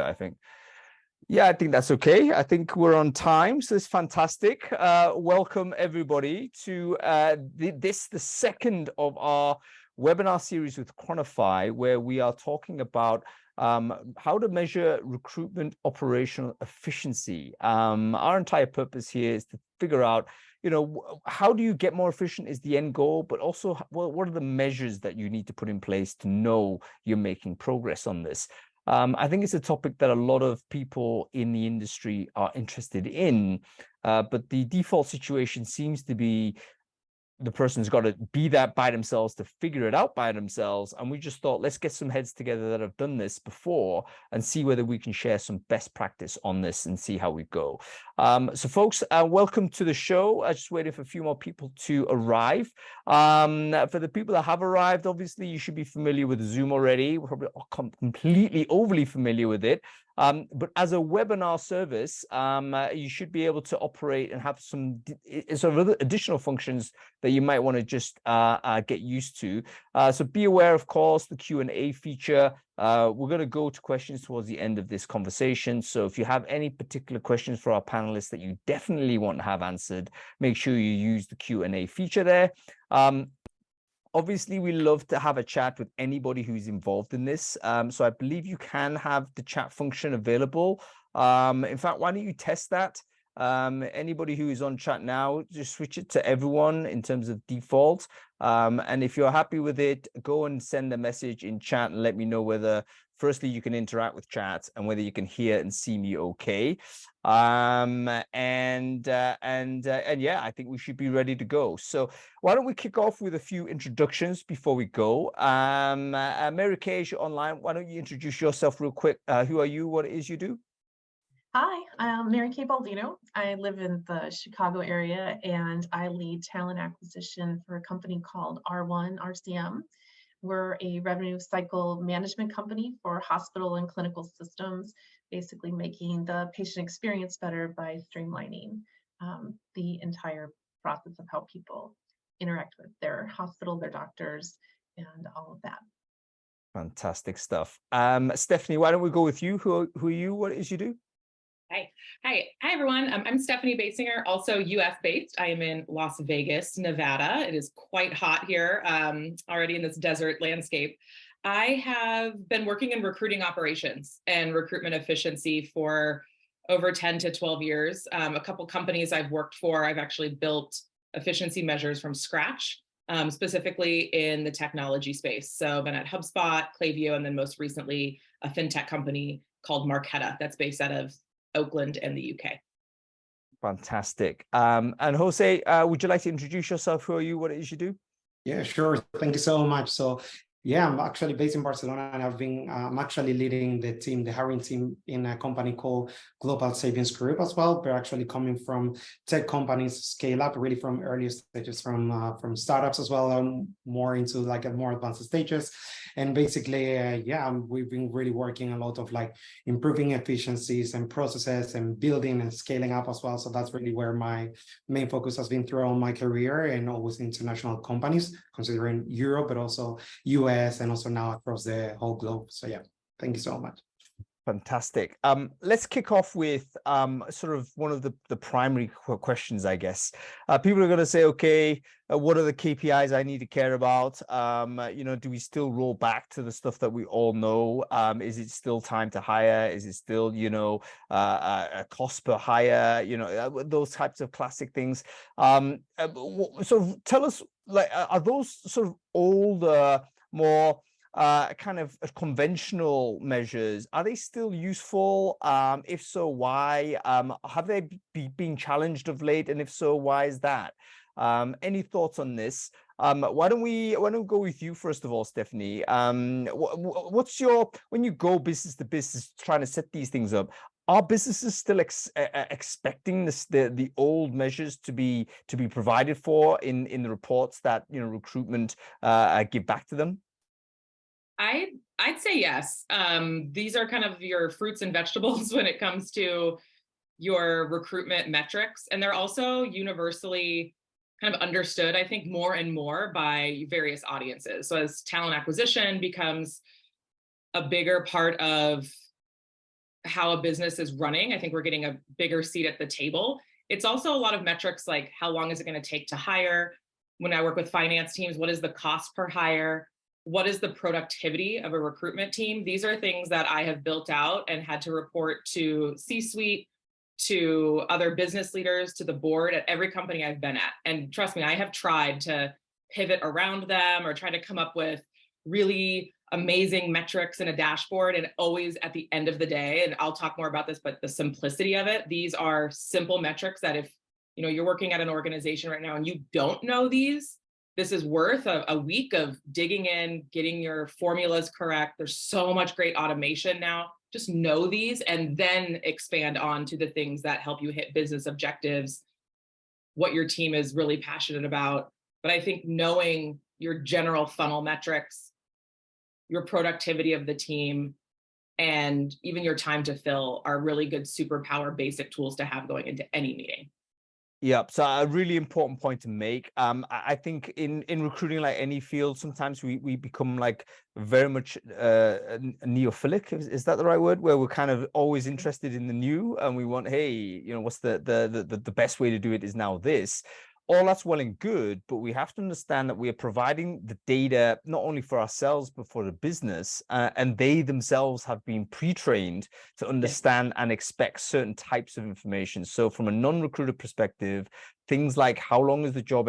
I think. Yeah, I think that's okay. I think we're on time, so it's fantastic. Welcome everybody to the second of our webinar series with Quantify, where we are talking about how to measure recruitment operational efficiency. Our entire purpose here is to figure out, how do you get more efficient is the end goal, but also what are the measures that you need to put in place to know you're making progress on this. I think it's a topic that a lot of people in the industry are interested in, but the default situation seems to be the person's got to be that by themselves to figure it out by themselves. And we just thought, let's get some heads together that have done this before and see whether we can share some best practice on this and see how we go. So folks, welcome to the show. I just waited for a few more people to arrive. For the people that have arrived, obviously you should be familiar with Zoom already. We're probably completely overly familiar with it. But as a webinar service, you should be able to operate and have some sort of additional functions that you might want to just get used to. So be aware, of course, the Q&A feature. We're going to go to questions towards the end of this conversation. So if you have any particular questions for our panelists that you definitely want to have answered, make sure you use the Q&A feature there. Obviously, we love to have a chat with anybody who's involved in this. So I believe you can have the chat function available. In fact, why don't you test that? Anybody who is on chat now, just switch it to everyone in terms of default. And if you're happy with it, go and send a message in chat and let me know whether, firstly, you can interact with chat and whether you can hear and see me okay. And yeah, I think we should be ready to go. So why don't we kick off with a few introductions before we go? Mary Kay, you're online. Why don't you introduce yourself real quick? Who are you? What it is you do? Hi, I'm Mary Kay Baldino. I live in the Chicago area and I lead talent acquisition for a company called R1 RCM. We're a revenue cycle management company for hospital and clinical systems, basically making the patient experience better by streamlining the entire process of how people interact with their hospital, their doctors, and all of that. Fantastic stuff. Stephanie, why don't we go with you? Who are you? What it is you do? Hi, everyone. I'm Stephanie Baysinger, also US based. I am in Las Vegas, Nevada. It is quite hot here already in this desert landscape. I have been working in recruiting operations and recruitment efficiency for over 10 to 12 years. A couple companies I've worked for, I've actually built efficiency measures from scratch, specifically in the technology space. So I've been at HubSpot, Klaviyo, and then most recently a fintech company called Marqeta that's based out of Oakland and the UK. Fantastic. And Jose, would you like to introduce yourself? Who are you? What it is you do? Yeah, sure. Thank you so much. So yeah, I'm actually based in Barcelona and I'm actually leading the hiring team in a company called Global Savings Group as well. We're actually coming from tech companies, scale up really from early stages, from startups as well, more into like a more advanced stages. And basically, we've been really working a lot of like improving efficiencies and processes and building and scaling up as well. So that's really where my main focus has been throughout my career and always international companies, considering Europe, but also US and also now across the whole globe. So yeah, thank you so much. Fantastic. Let's kick off with sort of one of the primary questions, I guess. People are going to say, okay, what are the KPIs I need to care about? Do we still roll back to the stuff that we all know? Is it still time to hire? Is it still, a cost per hire? Those types of classic things. So tell us, like, are those sort of older, more kind of conventional measures, are they still useful? If so, why? Have they been challenged of late? And if so, why is that? Any thoughts on this? Why don't we go with you first of all, Stephanie? What's when you go business to business trying to set these things up, are businesses still expecting the old measures to be provided for in the reports that recruitment give back to them? I'd say yes. These are kind of your fruits and vegetables when it comes to your recruitment metrics. And they're also universally kind of understood, I think, more and more by various audiences. So as talent acquisition becomes a bigger part of how a business is running. I think we're getting a bigger seat at the table. It's also a lot of metrics like how long is it going to take to hire? When I work with finance teams, what is the cost per hire? What is the productivity of a recruitment team? These are things that I have built out and had to report to C-suite, to other business leaders, to the board at every company I've been at. And trust me, I have tried to pivot around them or try to come up with really amazing metrics in a dashboard. And always at the end of the day, and I'll talk more about this, but the simplicity of it, these are simple metrics that if you're working at an organization right now and you don't know these, this is worth a week of digging in, getting your formulas correct. There's so much great automation now. Just know these and then expand on to the things that help you hit business objectives, what your team is really passionate about. But I think knowing your general funnel metrics, your productivity of the team, and even your time to fill are really good superpower basic tools to have going into any meeting. Yeah, so a really important point to make. I think in recruiting, like any field, sometimes we become like very much neophilic. Is that the right word? Where we're kind of always interested in the new, and we want, hey, what's the best way to do it is now this. All that's well and good, but we have to understand that we are providing the data not only for ourselves, but for the business, and they themselves have been pre-trained to understand and expect certain types of information. So from a non-recruiter perspective, things like how long is the job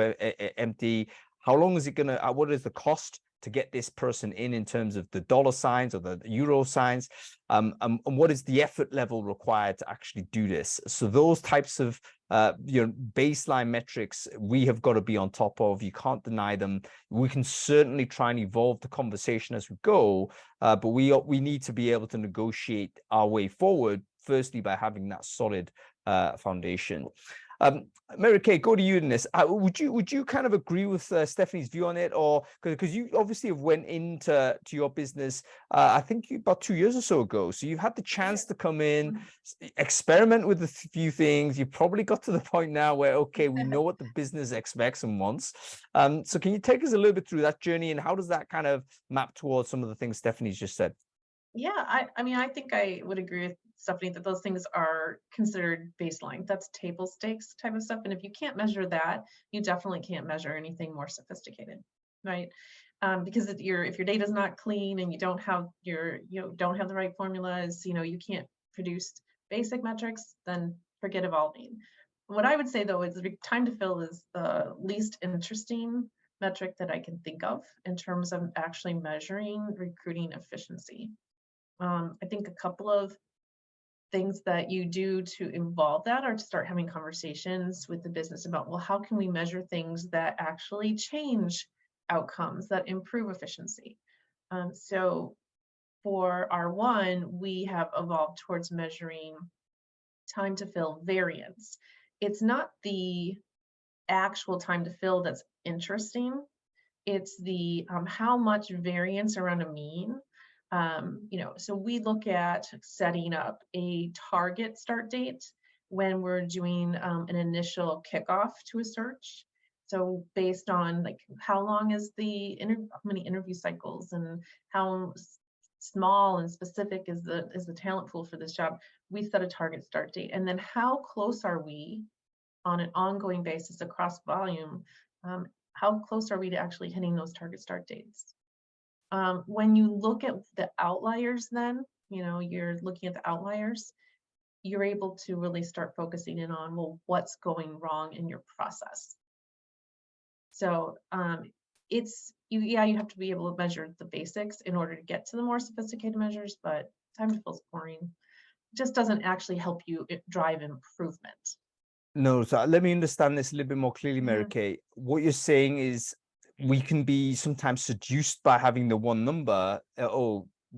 empty? How long is it going to, what is the cost to get this person in terms of the dollar signs or the euro signs, and what is the effort level required to actually do this? So those types of baseline metrics we have got to be on top of. You can't deny them. We can certainly try and evolve the conversation as we go, but we need to be able to negotiate our way forward, firstly by having that solid foundation. Mary Kay, go to you in this. Would you kind of agree with Stephanie's view on it, or because you obviously have went into your business, I think about 2 years or so ago. So you've had the chance to come in, experiment with a few things. You've probably got to the point now where, okay, we know what the business expects and wants. So can you take us a little bit through that journey, and how does that kind of map towards some of the things Stephanie's just said? Yeah, I mean, I think I would agree with Stephanie that those things are considered baseline. That's table stakes type of stuff. And if you can't measure that, you definitely can't measure anything more sophisticated, right? Because if your data is not clean and you don't have don't have the right formulas, you can't produce basic metrics, then forget evolving. What I would say though is the time to fill is the least interesting metric that I can think of in terms of actually measuring recruiting efficiency. I think a couple of things that you do to involve that are to start having conversations with the business about, well, how can we measure things that actually change outcomes, that improve efficiency? So for R1, we have evolved towards measuring time to fill variance. It's not the actual time to fill that's interesting. It's the how much variance around a mean. So we look at setting up a target start date when we're doing an initial kickoff to a search. So based on like how long is how many interview cycles and how small and specific is the talent pool for this job, we set a target start date. And then how close are we on an ongoing basis across volume? How close are we to actually hitting those target start dates? When you look at the outliers, then, you're looking at the outliers, you're able to really start focusing in on, well, what's going wrong in your process. So you have to be able to measure the basics in order to get to the more sophisticated measures, but time to fill is boring. It just doesn't actually help you drive improvement. No, so let me understand this a little bit more clearly, Mary Kay. What you're saying is we can be sometimes seduced by having the one number.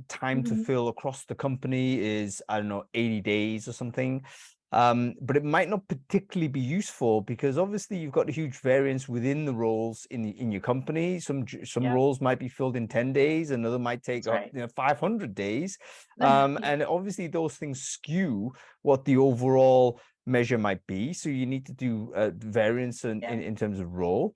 Time to fill across the company is, I don't know, 80 days or something. But it might not particularly be useful because obviously you've got a huge variance within the roles in your company. Some roles might be filled in 10 days, another might take 500 days. And obviously those things skew what the overall measure might be. So you need to do variance in terms of role.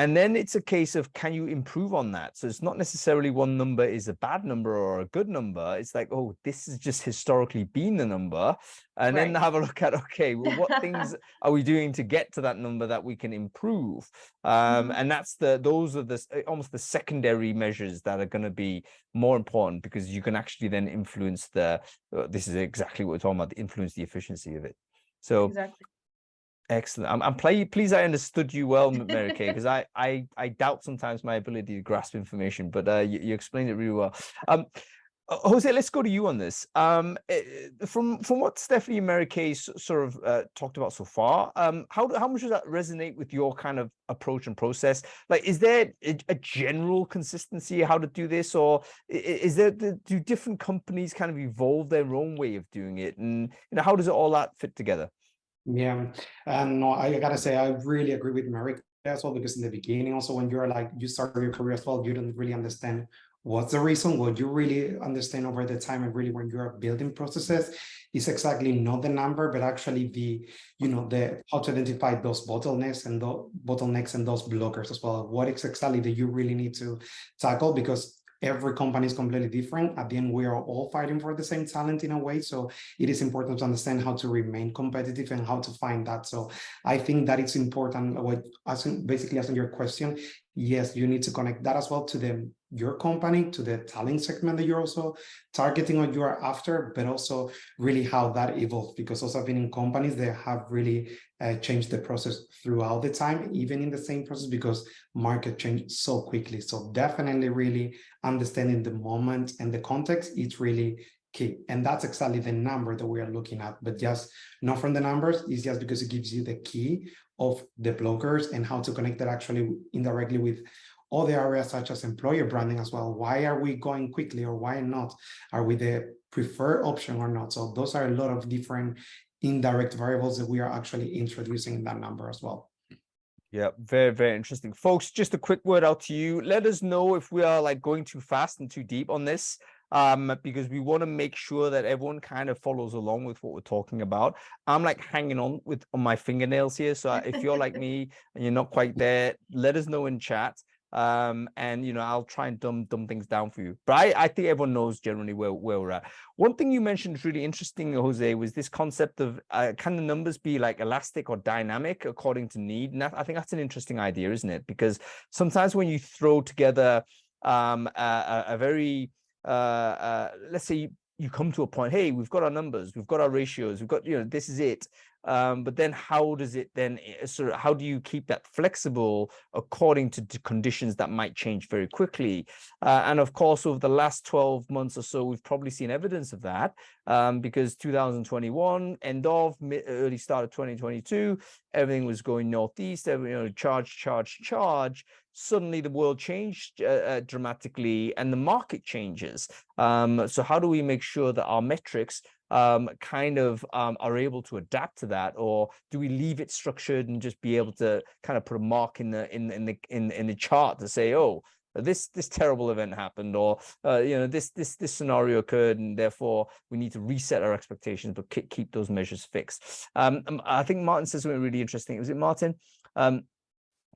And then it's a case of, can you improve on that? So it's not necessarily one number is a bad number or a good number. It's like, oh, this has just historically been the number. And then have a look at, okay, well, what things are we doing to get to that number that we can improve? And that's those are almost the secondary measures that are going to be more important, because you can actually then influence this is exactly what we're talking about, influence the efficiency of it. So exactly. Excellent. I'm pleased I understood you well, Mary Kay, because I doubt sometimes my ability to grasp information, but you explained it really well. Jose, let's go to you on this. From what Stephanie and Mary Kay sort of talked about so far, how much does that resonate with your kind of approach and process? Like, is there a general consistency how to do this, or do different companies kind of evolve their own way of doing it, and how does it all that fit together? Yeah, and no, I gotta say, I really agree with Mary as well, because in the beginning, also when you're like, you start your career as well, you don't really understand what's the reason. What you really understand over the time, and really when you're building processes, is exactly not the number, but actually the how to identify those bottlenecks and those blockers as well. What is exactly that you really need to tackle, because every company is completely different. At the end, we are all fighting for the same talent in a way. So it is important to understand how to remain competitive and how to find that. So I think that it's important. Basically answering your question, yes, you need to connect that as well to your company, to the talent segment that you're also targeting or you are after, but also really how that evolves, because also I've been in companies that have really changed the process throughout the time, even in the same process, because market change so quickly. So definitely really understanding the moment and the context, it's really key. And that's exactly the number that we are looking at, but just not from the numbers, it's just because it gives you the key of the blockers and how to connect that actually indirectly with other areas such as employer branding as well. Why are we going quickly, or why not? Are we the preferred option or not? So those are a lot of different indirect variables that we are actually introducing in that number as well. Yeah, very, very interesting. Folks, just a quick word out to you. Let us know if we are like going too fast and too deep on this, because we want to make sure that everyone kind of follows along with what we're talking about. I'm like hanging on my fingernails here. So if you're like me and you're not quite there, let us know in chat. And I'll try and dumb things down for you, but I think everyone knows generally where we're at. One thing you mentioned is really interesting, Jose, was this concept of can the numbers be like elastic or dynamic according to need? And I think that's an interesting idea, isn't it? Because sometimes when you throw together a very let's say you come to a point, hey, we've got our numbers, we've got our ratios, we've got, this is it. But then how does it then how do you keep that flexible according to conditions that might change very quickly? And of course, over the last 12 months or so, we've probably seen evidence of that, because 2021, early start of 2022, everything was going northeast, charge. Suddenly the world changed dramatically and the market changes. So how do we make sure that our metrics kind of are able to adapt to that, or do we leave it structured and just be able to kind of put a mark in the chart to say, oh, this terrible event happened, or this scenario occurred, and therefore we need to reset our expectations, but keep those measures fixed. I think Martin says something really interesting. Was it Martin?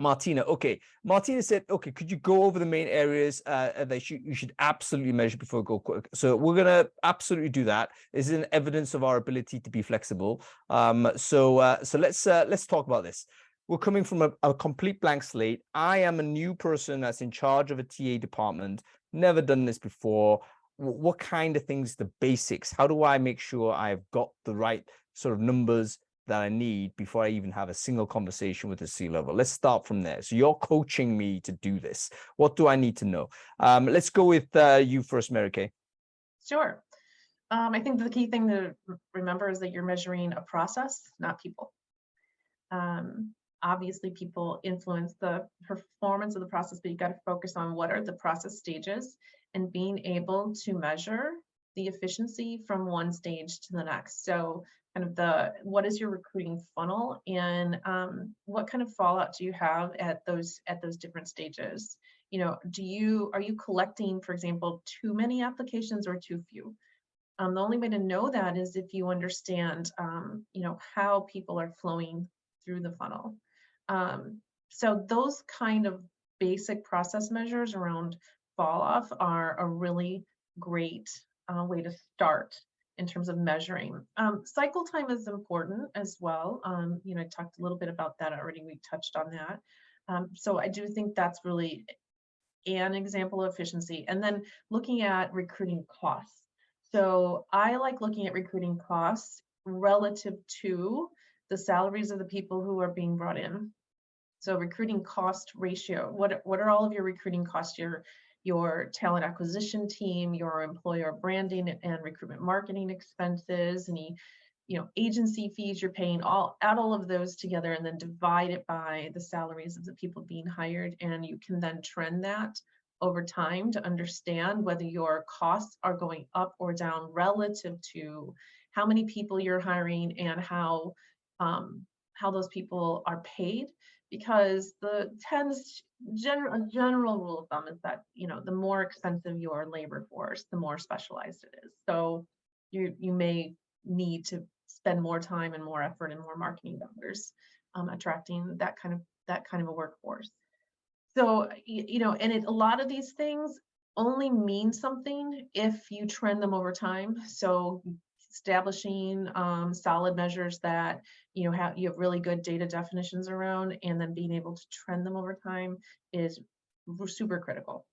Martina. Okay. Martina said, okay, could you go over the main areas that you should absolutely measure before we go quick? So we're going to absolutely do that. This is an evidence of our ability to be flexible. So let's talk about this. We're coming from a complete blank slate. I am a new person that's in charge of a TA department. Never done this before. What kind of things, the basics? How do I make sure I've got the right sort of numbers that I need before I even have a single conversation with the C-level? Let's start from there. So you're coaching me to do this. What do I need to know? Let's go with you first, Mary Kay. Sure. I think the key thing to remember is that you're measuring a process, not people. Obviously, people influence the performance of the process, but you got to focus on what are the process stages and being able to measure the efficiency from one stage to the next. So kind of what is your recruiting funnel, and what kind of fallout do you have at those different stages? Are you collecting, for example, too many applications or too few? The only way to know that is if you understand, how people are flowing through the funnel. So those kind of basic process measures around fall off are a really great way to start in terms of measuring. Cycle time is important as well. I talked a little bit about that already. We touched on that. So I do think that's really an example of efficiency. And then looking at recruiting costs. So I like looking at recruiting costs relative to the salaries of the people who are being brought in. So recruiting cost ratio, what are all of your recruiting costs, your talent acquisition team, your employer branding and recruitment marketing expenses, any agency fees you're paying, add all of those together and then divide it by the salaries of the people being hired. And you can then trend that over time to understand whether your costs are going up or down relative to how many people you're hiring and how those people are paid. Because general rule of thumb is that the more expensive your labor force, the more specialized it is. So you may need to spend more time and more effort and more marketing dollars attracting that kind of a workforce. So and a lot of these things only mean something if you trend them over time. So establishing solid measures that you have really good data definitions around, and then being able to trend them over time is super critical.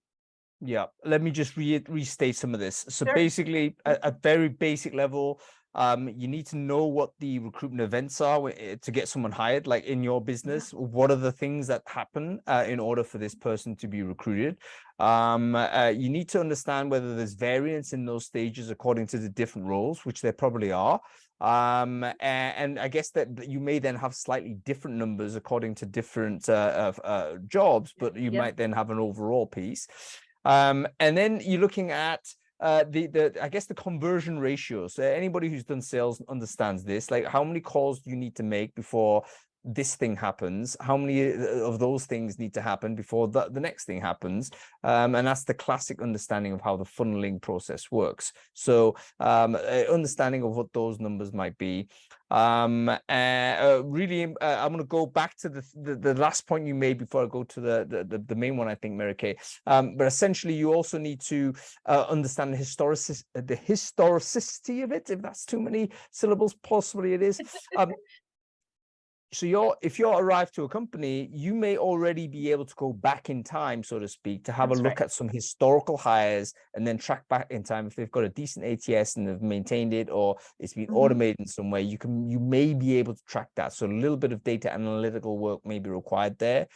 Yeah, let me just restate some of this. So Sure. basically, at a very basic level, you need to know what the recruitment events are to get someone hired. Like in your business, what are the things that happen in order for this person to be recruited? You need to understand whether there's variance in those stages according to the different roles, which there probably are. And I guess that you may then have slightly different numbers according to different jobs, but you might then have an overall piece. And then you're looking at I guess the conversion ratio. So anybody who's done sales understands this. Like, how many calls do you need to make before this thing happens? How many of those things need to happen before the next thing happens? And that's the classic understanding of how the funneling process works. So understanding of what those numbers might be. Really, I'm going to go back to the last point you made before I go to the main one, I think, Mary Kay. But essentially, you also need to understand the historicity of it, if that's too many syllables, possibly it is. So if you're arrived to a company, you may already be able to go back in time, so to speak, to have a look at some historical hires and then track back in time. If they've got a decent ATS and they've maintained it, or it's been automated in some way, you may be able to track that. So a little bit of data analytical work may be required there.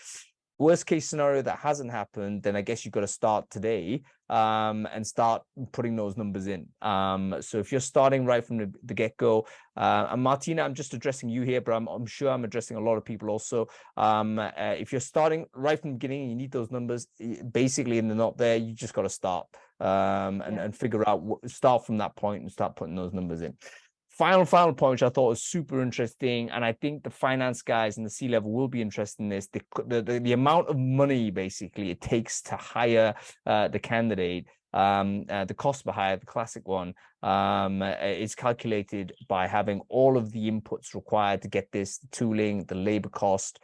Worst case scenario, that hasn't happened, then I guess you've got to start today and start putting those numbers in. So if you're starting right from the get-go, and Martina, I'm just addressing you here, but I'm sure I'm addressing a lot of people also. If you're starting right from the beginning and you need those numbers, basically, and they're not there, you just got to start and figure out start from that point and start putting those numbers in. Final point, which I thought was super interesting, and I think the finance guys and the C-level will be interested in this. The amount of money basically it takes to hire the candidate, the cost per hire, the classic one, is calculated by having all of the inputs required to get this: the tooling, the labor cost,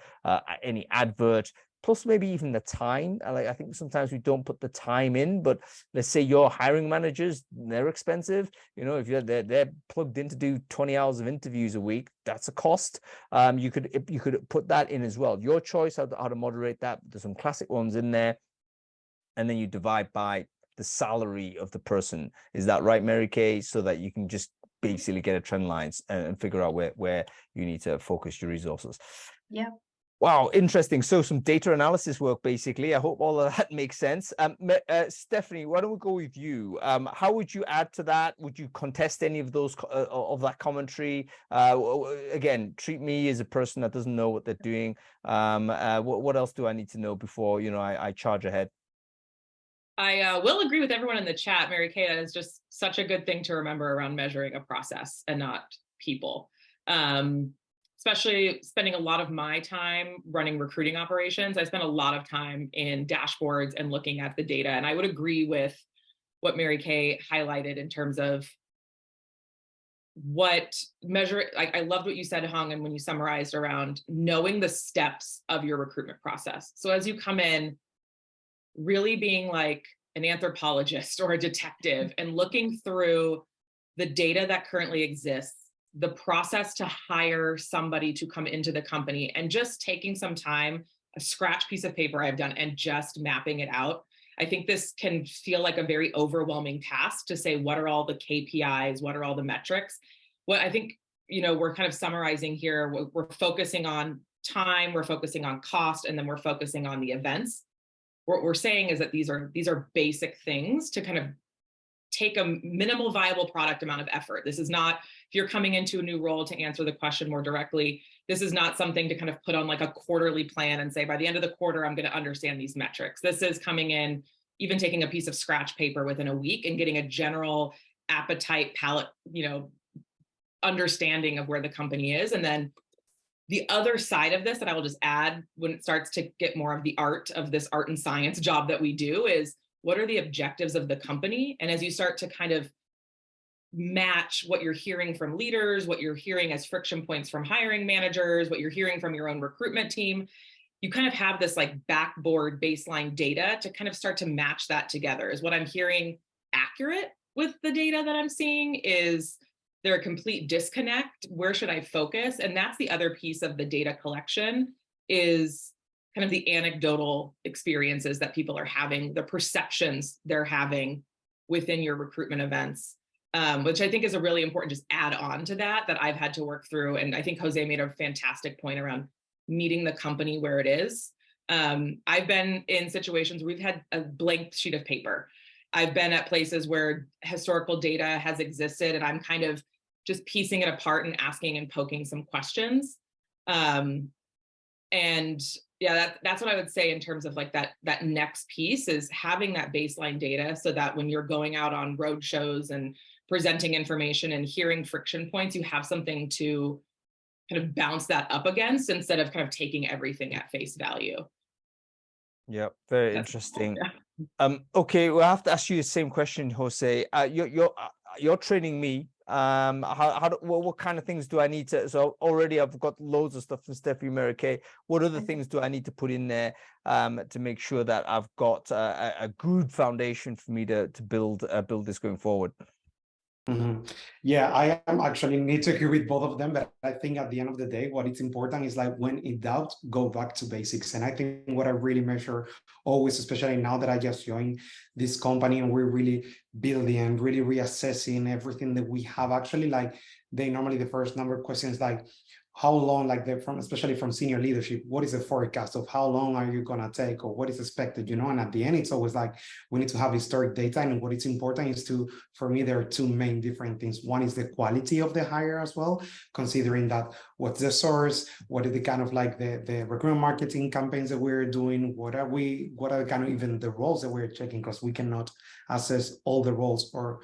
any advert, plus maybe even the time. I think sometimes we don't put the time in, but let's say your hiring managers, they're expensive. If they're plugged in to do 20 hours of interviews a week, that's a cost. You could put that in as well. Your choice how to moderate that. There's some classic ones in there, and then you divide by the salary of the person. Is that right, Mary Kay? So that you can just basically get a trend lines and figure out where you need to focus your resources. Yeah. Wow, interesting. So some data analysis work, basically. I hope all of that makes sense. Stephanie, why don't we go with you? How would you add to that? Would you contest any of those of that commentary? Again, treat me as a person that doesn't know what they're doing. What else do I need to know before I charge ahead? I will agree with everyone in the chat. Mary Kay, is just such a good thing to remember around measuring a process and not people. Especially spending a lot of my time running recruiting operations. I spend a lot of time in dashboards and looking at the data. And I would agree with what Mary Kay highlighted in terms of what measure, like I loved what you said, Hung, and when you summarized around knowing the steps of your recruitment process. So as you come in, really being like an anthropologist or a detective and looking through the data that currently exists, the process to hire somebody to come into the company, and just taking some time, a scratch piece of paper I've done, and just mapping it out. I think this can feel like a very overwhelming task to say, what are all the KPIs? What are all the metrics? What I think, we're kind of summarizing here, we're focusing on time, we're focusing on cost, and then we're focusing on the events. What we're saying is that these are basic things to kind of take a minimal viable product amount of effort. This is not, if you're coming into a new role, to answer the question more directly, this is not something to kind of put on like a quarterly plan and say, by the end of the quarter, I'm going to understand these metrics. This is coming in, even taking a piece of scratch paper within a week and getting a general appetite, palette, understanding of where the company is. And then the other side of this that I will just add, when it starts to get more of the art of this art and science job that we do, is what are the objectives of the company? And as you start to kind of match what you're hearing from leaders, what you're hearing as friction points from hiring managers, what you're hearing from your own recruitment team, you kind of have this like backboard baseline data to kind of start to match that together. Is what I'm hearing accurate with the data that I'm seeing? Is there a complete disconnect? Where should I focus? And that's the other piece of the data collection, is kind of the anecdotal experiences that people are having, the perceptions they're having within your recruitment events, which I think is a really important just add on to that I've had to work through. And I think Jose made a fantastic point around meeting the company where it is. I've been in situations where we've had a blank sheet of paper. I've been at places where historical data has existed, and I'm kind of just piecing it apart and asking and poking some questions. And yeah, that's what I would say in terms of like that next piece, is having that baseline data so that when you're going out on road shows and presenting information and hearing friction points, you have something to kind of bounce that up against instead of kind of taking everything at face value. Yeah, very interesting. Yeah. Okay, we'll have to ask you the same question, Jose. You're training me. What kind of things do I need to? So already I've got loads of stuff from Stephanie, Mary Kay. What other things do I need to put in there to make sure that I've got a good foundation for me to build this going forward? Mm-hmm. Yeah, I am actually need to agree with both of them, but I think at the end of the day, what is important is like, when in doubt, go back to basics. And I think what I really measure always, especially now that I just joined this company and we're really building and really reassessing everything that we have, actually, like normally the first number of questions, like how long, like especially from senior leadership, what is the forecast of how long are you gonna take, or what is expected, and at the end, it's always like, we need to have historic data. And what is important is for me, there are two main different things. One is the quality of the hire as well, considering that what's the source, what are the kind of like the recruitment marketing campaigns that we're doing, what are the kind of even the roles that we're checking, because we cannot assess all the roles or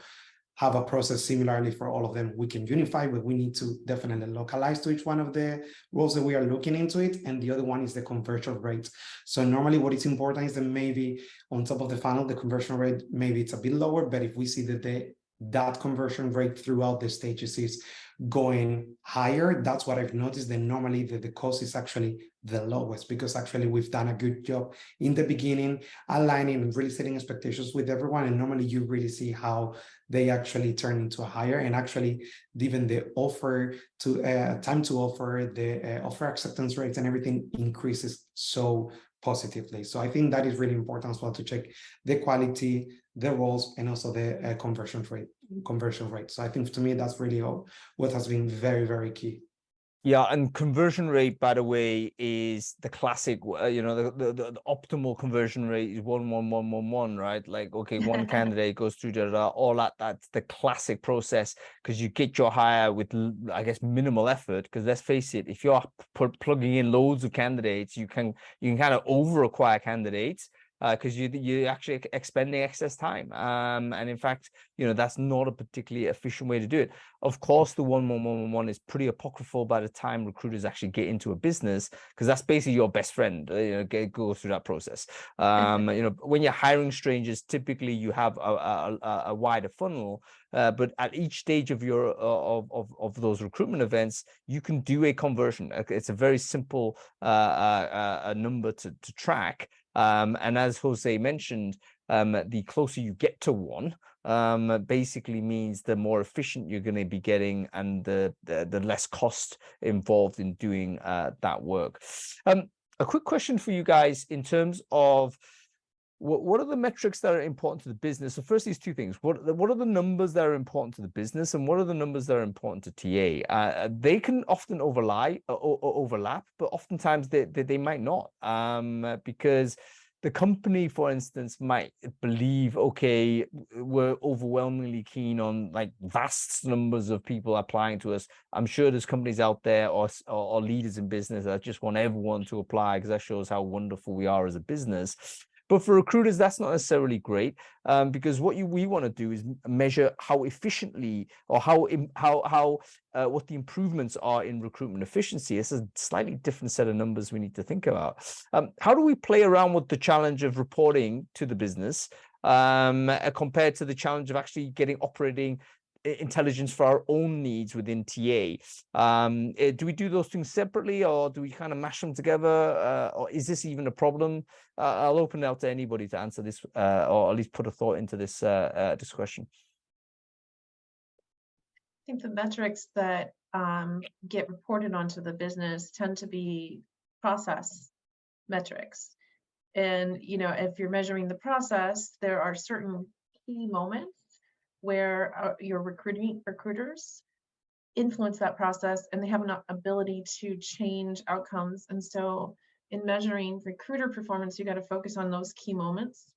have a process similarly for all of them. We can unify, but we need to definitely localize to each one of the roles that we are looking into it. And the other one is the conversion rate. So normally what is important is that maybe on top of the funnel, the conversion rate, maybe it's a bit lower, but if we see that that conversion rate throughout the stages is going higher, that's what I've noticed. Then normally the cost is actually the lowest, because actually we've done a good job in the beginning, aligning and really setting expectations with everyone. And normally you really see how they actually turn into a hire, and actually even the offer to time to offer, the offer acceptance rates and everything increases so positively. So I think that is really important as well, to check the quality, the roles, and also the conversion rate. So I think to me, that's really what has been very, very key. Yeah, and conversion rate, by the way, is the classic, the optimal conversion rate is 1-1-1-1-1, right? Like, okay, one candidate goes through all that's the classic process, because you get your hire with, I guess, minimal effort. Because let's face it, if you're plugging in loads of candidates, you can kind of over acquire candidates. because you're actually expending excess time. And in fact, that's not a particularly efficient way to do it. Of course, the 1-1-1-1 is pretty apocryphal by the time recruiters actually get into a business, because that's basically your best friend. Go through that process. When you're hiring strangers, typically you have a wider funnel, but at each stage of your of those recruitment events, you can do a conversion. It's a very simple a number to track. And as Jose mentioned, the closer you get to one, basically means the more efficient you're going to be getting, and the less cost involved in doing that work. A quick question for you guys in terms of what are the metrics that are important to the business? So first, these two things. What are the numbers that are important to the business, and what are the numbers that are important to TA? They can often overlap, but oftentimes they might not, because the company, for instance, might believe, okay, we're overwhelmingly keen on like vast numbers of people applying to us. I'm sure there's companies out there or leaders in business that just want everyone to apply because that shows how wonderful we are as a business. But for recruiters, that's not necessarily great, because what we want to do is measure how efficiently, or what the improvements are in recruitment efficiency. It's a slightly different set of numbers we need to think about. How do we play around with the challenge of reporting to the business compared to the challenge of actually getting operating intelligence for our own needs within TA? Do we do those things separately, or do we kind of mash them together, or is this even a problem? I'll open it out to anybody to answer this, or at least put a thought into this discussion. I think the metrics that get reported onto the business tend to be process metrics. And if you're measuring the process, there are certain key moments where your recruiters influence that process, and they have an ability to change outcomes. And so in measuring recruiter performance, you got to focus on those key moments.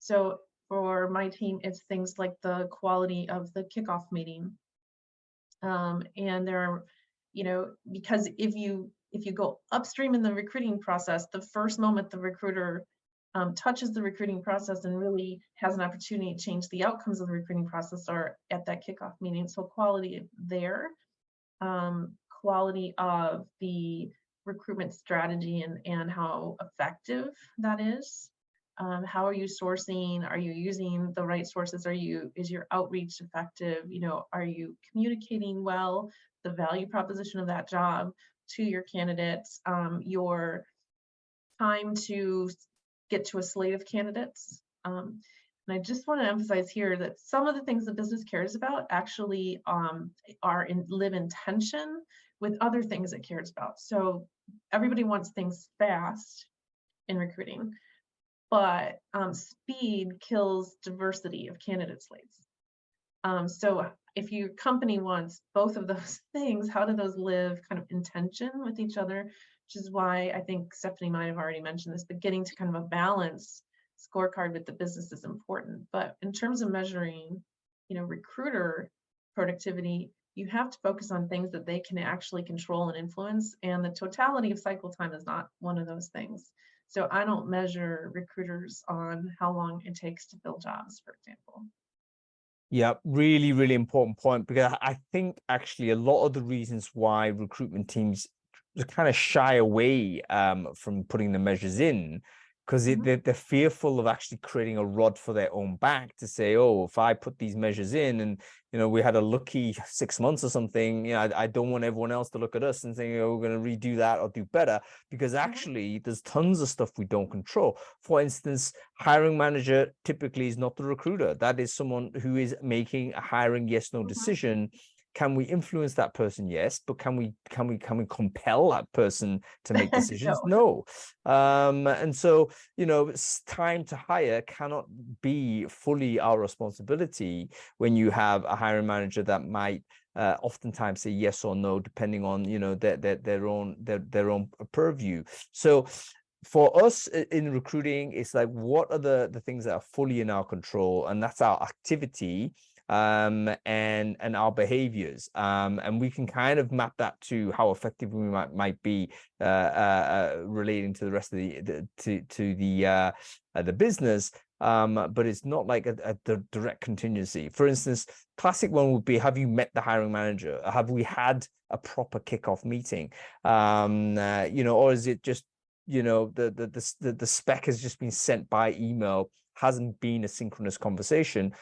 So for my team, it's things like the quality of the kickoff meeting. And there are, because if you go upstream in the recruiting process, the first moment the recruiter touches the recruiting process and really has an opportunity to change the outcomes of the recruiting process are at that kickoff meeting. So quality there, quality of the recruitment strategy and how effective that is. How are you sourcing? Are you using the right sources? Is your outreach effective? Are you communicating well the value proposition of that job to your candidates? Your time to get to a slate of candidates. And I just want to emphasize here that some of the things the business cares about actually live in tension with other things it cares about. So everybody wants things fast in recruiting, but speed kills diversity of candidate slates. So if your company wants both of those things, how do those live kind of in tension with each other? Which is why I think Stephanie might have already mentioned this, but getting to kind of a balanced scorecard with the business is important. But in terms of measuring, recruiter productivity, you have to focus on things that they can actually control and influence. And the totality of cycle time is not one of those things. So I don't measure recruiters on how long it takes to fill jobs, for example. Yeah, really, really important point, because I think actually a lot of the reasons why recruitment teams kind of shy away from putting the measures in, because they're fearful of actually creating a rod for their own back to say, oh, if I put these measures in and we had a lucky 6 months or something, I don't want everyone else to look at us and say, we're going to redo that or do better, because actually there's tons of stuff we don't control. For instance, hiring manager typically is not the recruiter. That is someone who is making a hiring yes no decision. Can we influence that person? Yes, but can we compel that person to make decisions? No. And so, time to hire cannot be fully our responsibility when you have a hiring manager that might oftentimes say yes or no, depending on their own purview. So for us in recruiting, it's like, what are the things that are fully in our control? And that's our activity. and our behaviors, and we can kind of map that to how effective we might be relating to the rest of the business. But it's not like a direct contingency. For instance, classic one would be, have you met the hiring manager? Have we had a proper kickoff meeting? Or is it just, the spec has just been sent by email, hasn't been a synchronous conversation?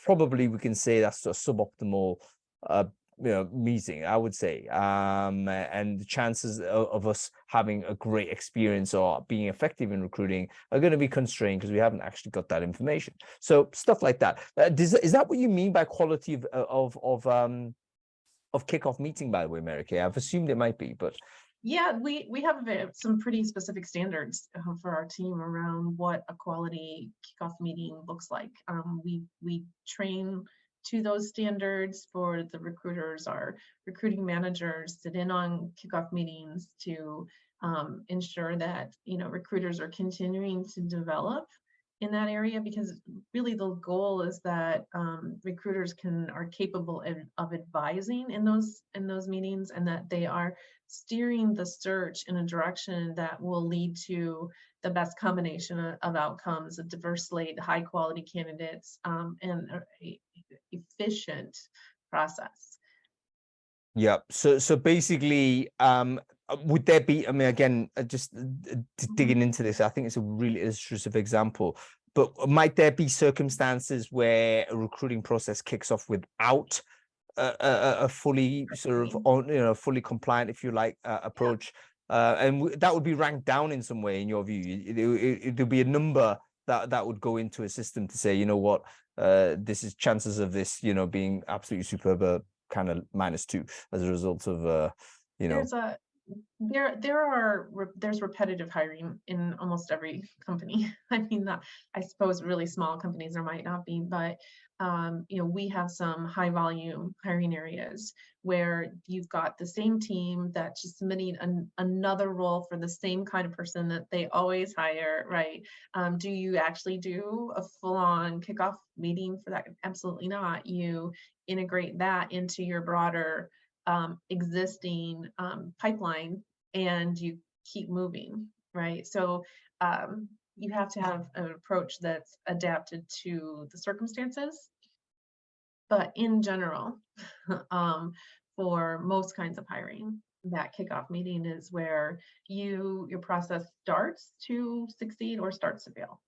Probably we can say that's a suboptimal meeting, I would say, and the chances of us having a great experience or being effective in recruiting are going to be constrained because we haven't actually got that information. So stuff like that. Is that what you mean by quality of kickoff meeting, by the way, Mary Kay? I've assumed it might be, but yeah, we have some pretty specific standards for our team around what a quality kickoff meeting looks like. We train to those standards for the recruiters. Our recruiting managers sit in on kickoff meetings to ensure that recruiters are continuing to develop in that area, because really the goal is that recruiters are capable of advising in those meetings, and that they are steering the search in a direction that will lead to the best combination of outcomes, a diverse slate, high quality candidates, and a efficient process. Yeah. So basically, would there be, I mean, again, just digging into this, I think it's a really illustrative example, but might there be circumstances where a recruiting process kicks off without a fully sort of fully compliant, if you like, approach, and that would be ranked down in some way in your view? There'll be a number that would go into a system to say, you know what, this is chances of this, being absolutely superb, kind of -2 as a result of there's repetitive hiring in almost every company. I mean, I suppose really small companies there might not be, but we have some high volume hiring areas where you've got the same team that's just submitting another role for the same kind of person that they always hire, right? Do you actually do a full-on kickoff meeting for that? Absolutely not. You integrate that into your broader existing pipeline, and you keep moving, right? So you have to have an approach that's adapted to the circumstances. But in general, for most kinds of hiring, that kickoff meeting is where your process starts to succeed or starts to fail.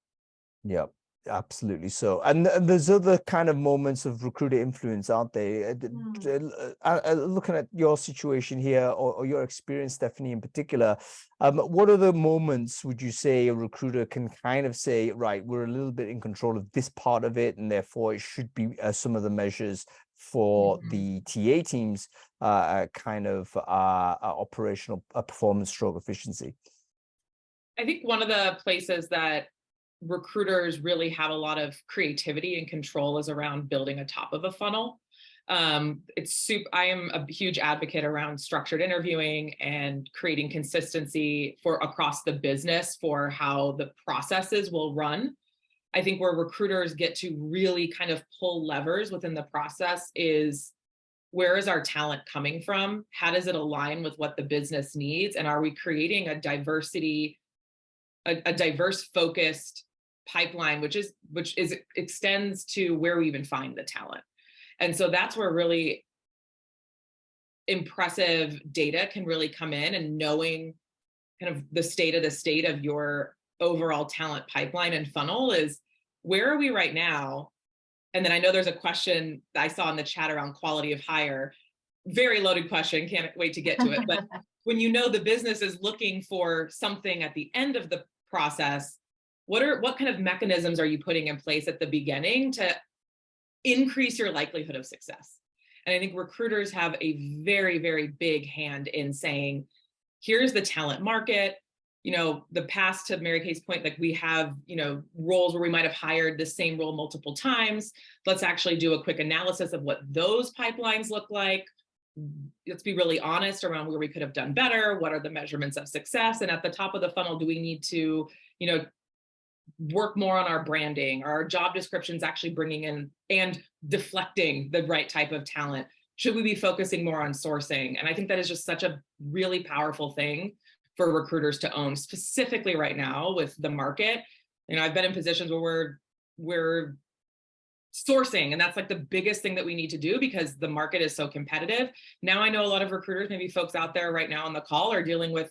Yeah. Absolutely. So, and there's other kind of moments of recruiter influence, aren't they? Looking at your situation here, or your experience, Stephanie, in particular, what are the moments would you say a recruiter can kind of say, right, we're a little bit in control of this part of it, and therefore it should be some of the measures for the TA teams kind of operational performance stroke efficiency? I think one of the places that recruiters really have a lot of creativity and control is around building a top of a funnel. I am a huge advocate around structured interviewing and creating consistency across the business for how the processes will run. I think where recruiters get to really kind of pull levers within the process is, where is our talent coming from? How does it align with what the business needs? And are we creating a diverse focused pipeline, which extends to where we even find the talent. And so that's where really impressive data can really come in, and knowing kind of the state of your overall talent pipeline and funnel is, where are we right now? And then I know there's a question that I saw in the chat around quality of hire. Very loaded question, can't wait to get to it. But when the business is looking for something at the end of the process, what kind of mechanisms are you putting in place at the beginning to increase your likelihood of success? And I think recruiters have a very, very big hand in saying, here's the talent market. The past, to Mary Kay's point, like we have, roles where we might have hired the same role multiple times. Let's actually do a quick analysis of what those pipelines look like. Let's be really honest around where we could have done better. What are the measurements of success? And at the top of the funnel, do we need to, work more on our branding? Are our job descriptions actually bringing in and deflecting the right type of talent? Should we be focusing more on sourcing? And I think that is just such a really powerful thing for recruiters to own, specifically right now with the market. You know, I've been in positions where we're sourcing, and that's like the biggest thing that we need to do because the market is so competitive. Now I know a lot of recruiters, maybe folks out there right now on the call, are dealing with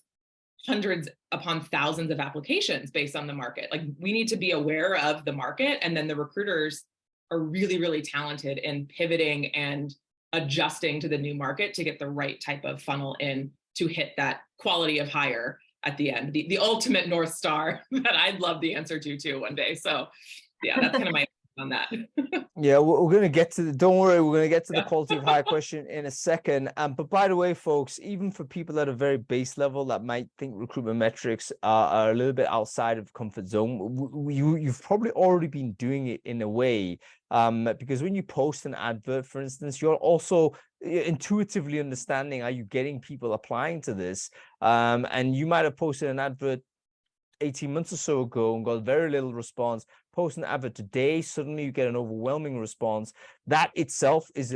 hundreds upon thousands of applications based on the market. Like, we need to be aware of the market, and then the recruiters are really, really talented in pivoting and adjusting to the new market to get the right type of funnel in to hit that quality of hire at the end, the ultimate North Star that I'd love the answer to too one day. So yeah, that's kind of my on that. Yeah, we're going to get to the, don't worry, we're going to get to the Yeah. quality of hire question in a second. But by the way, folks, even for people at a very base level that might think recruitment metrics are a little bit outside of comfort zone, you've probably already been doing it in a way, because when you post an advert, for instance, you're also intuitively understanding, are you getting people applying to this? And you might have posted an advert 18 months or so ago and got very little response. Post an advert today, suddenly you get an overwhelming response. That itself is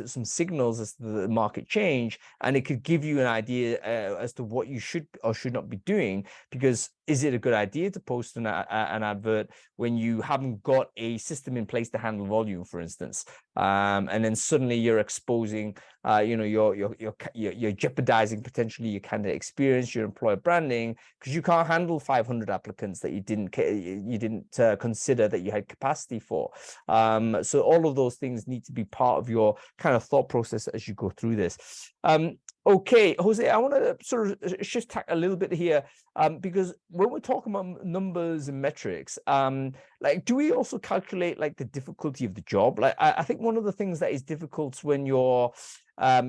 some signals as to the market change, and it could give you an idea as to what you should or should not be doing. Because is it a good idea to post an advert when you haven't got a system in place to handle volume, for instance, and then suddenly you're exposing, you're jeopardizing potentially your candidate experience, your employer branding, because you can't handle 500 applicants that you didn't consider that you had capacity for. So all of those things need to be part of your kind of thought process as you go through this. Okay, Jose, I want to sort of shift tack a little bit here, because when we're talking about numbers and metrics, like, do we also calculate like the difficulty of the job? Like, I think one of the things that is difficult when you're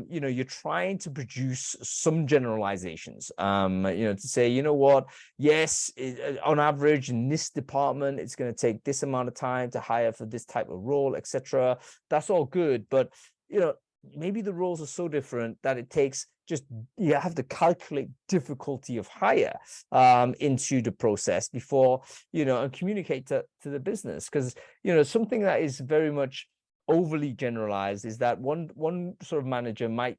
you're trying to produce some generalizations, to say, you know what, yes, on average in this department, it's going to take this amount of time to hire for this type of role, etc. That's all good. But, maybe the roles are so different that it takes you have to calculate difficulty of hire into the process before, and communicate to the business. Because, something that is very much overly generalized is that one sort of manager might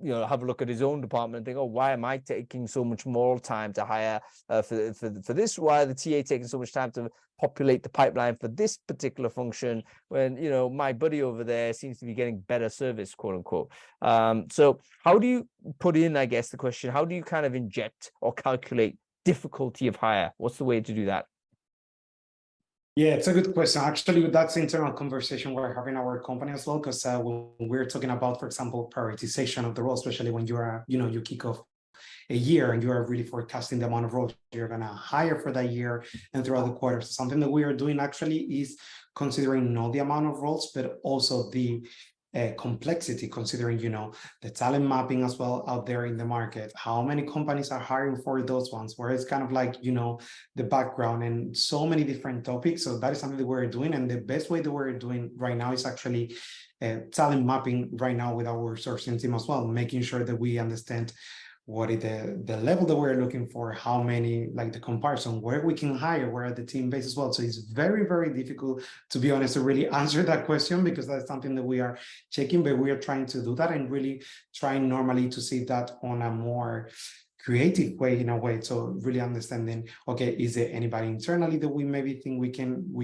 have a look at his own department and think, oh, why am I taking so much more time to hire for this? Why are the TA taking so much time to populate the pipeline for this particular function when my buddy over there seems to be getting better service, quote unquote? So how do you put in, I guess, the question, how do you kind of inject or calculate difficulty of hire? What's the way to do that? Yeah, it's a good question. Actually, that's internal conversation we're having in our company as well, because when we're talking about, for example, prioritization of the role, especially when you are, you kick off a year and you are really forecasting the amount of roles you're going to hire for that year and throughout the quarters. Something that we are doing actually is considering not the amount of roles, but also the complexity, considering, the talent mapping as well out there in the market, how many companies are hiring for those ones, where it's kind of like, the background and so many different topics. So that is something that we're doing. And the best way that we're doing right now is actually talent mapping right now with our sourcing team as well, making sure that we understand what is the level that we're looking for, how many, like the comparison, where we can hire, where at the team base as well. So it's very, very difficult, to be honest, to really answer that question, because that's something that we are checking, but we are trying to do that and really trying normally to see that on a more creative way, in a way. So really understanding, okay, is there anybody internally that we maybe think we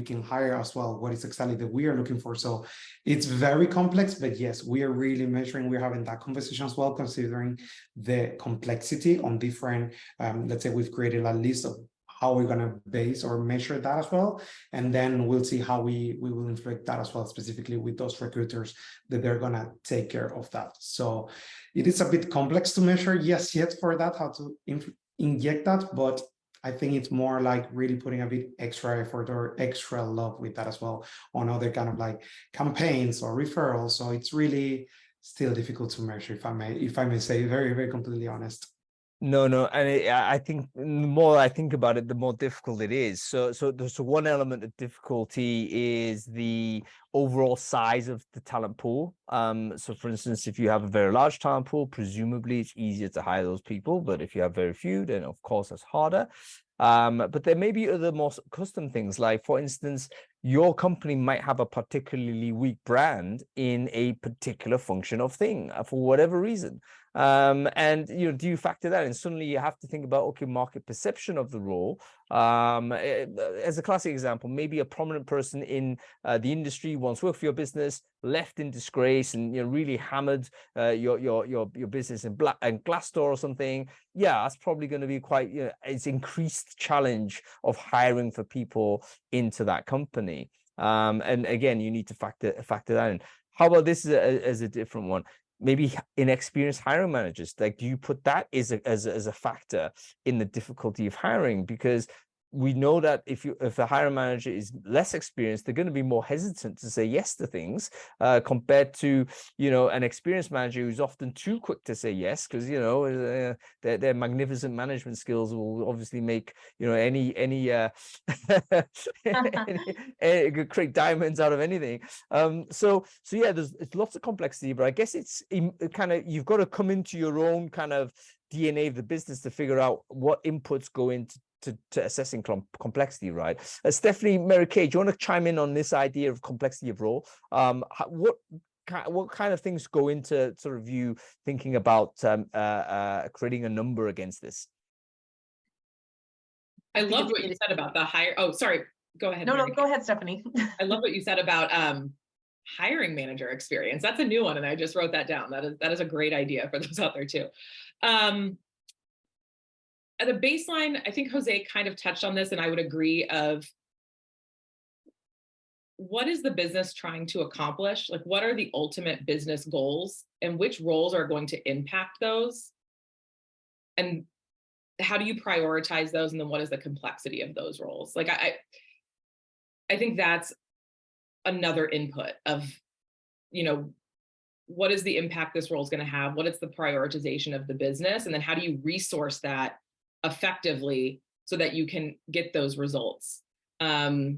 can hire as well? What is exactly that we are looking for? So it's very complex, but yes, we are really measuring, we're having that conversation as well, considering the complexity on different, let's say we've created a list of how we're going to base or measure that as well. And then we'll see how we will inflect that as well, specifically with those recruiters that they're going to take care of that. So it is a bit complex to measure, yes, yet for that, how to inject that. But I think it's more like really putting a bit extra effort or extra love with that as well on other kind of like campaigns or referrals. So it's really still difficult to measure, if I may say, very, very completely honest. No, and I think the more I think about it, the more difficult it is. So one element of difficulty is the overall size of the talent pool. So for instance, if you have a very large talent pool, presumably it's easier to hire those people. But if you have very few, then of course that's harder. But there may be other more custom things, like, for instance, your company might have a particularly weak brand in a particular function of thing for whatever reason. And do you factor that in? Suddenly you have to think about, okay, market perception of the role. As a classic example, maybe a prominent person in the industry once worked for your business, left in disgrace, and really hammered your business in Glassdoor or something. Yeah, that's probably going to be quite it's increased challenge of hiring for people into that company. And again, you need to factor that in. How about this as a different one? Maybe inexperienced hiring managers. Like, do you put that as a factor in the difficulty of hiring? Because we know that if a hiring manager is less experienced, they're going to be more hesitant to say yes to things compared to an experienced manager who's often too quick to say yes, because their magnificent management skills will obviously make any create diamonds out of anything. So yeah, it's lots of complexity, but I guess it's kind of, you've got to come into your own kind of DNA of the business to figure out what inputs go into to assessing complexity, right? Stephanie, Mary Kay, do you want to chime in on this idea of complexity of role? What kind of things go into sort of you thinking about creating a number against this? I loved what you said about the hire. Oh, sorry. Go ahead. No, go ahead, Stephanie. I love what you said about hiring manager experience. That's a new one, and I just wrote that down. That is a great idea for those out there too. At a baseline, I think Jose kind of touched on this, and I would agree, of what is the business trying to accomplish? Like, what are the ultimate business goals, and which roles are going to impact those? And how do you prioritize those? And then what is the complexity of those roles? Like, I think that's another input of, what is the impact this role is going to have? What is the prioritization of the business? And then how do you resource that effectively so that you can get those results? I'll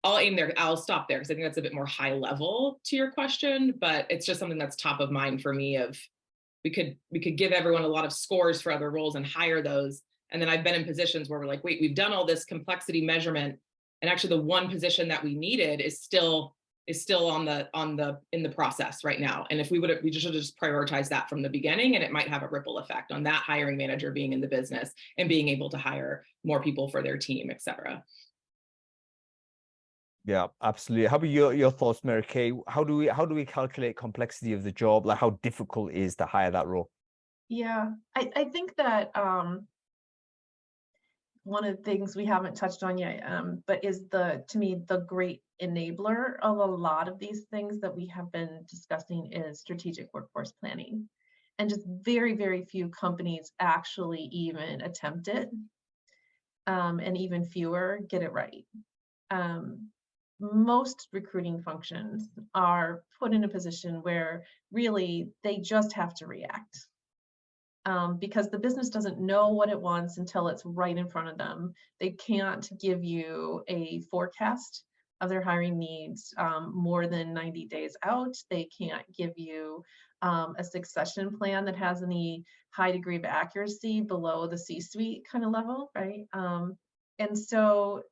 aim there. I'll stop there because I think that's a bit more high level to your question, but it's just something that's top of mind for me. Of we could give everyone a lot of scores for other roles and hire those. And then I've been in positions where we're like, wait, we've done all this complexity measurement, and actually the one position that we needed is still in the process right now. And if we should just prioritize that from the beginning, and it might have a ripple effect on that hiring manager being in the business and being able to hire more people for their team, et cetera. Yeah, absolutely. How about your thoughts, Mary Kay? How do we calculate complexity of the job? Like, how difficult it is to hire that role? Yeah, I think that one of the things we haven't touched on yet, but is to me, the great enabler of a lot of these things that we have been discussing is strategic workforce planning. And just very, very few companies actually even attempt it. And even fewer get it right. Most recruiting functions are put in a position where really they just have to react. Because the business doesn't know what it wants until it's right in front of them. They can't give you a forecast of their hiring needs more than 90 days out. They can't give you a succession plan that has any high degree of accuracy below the C-suite kind of level, right? And so,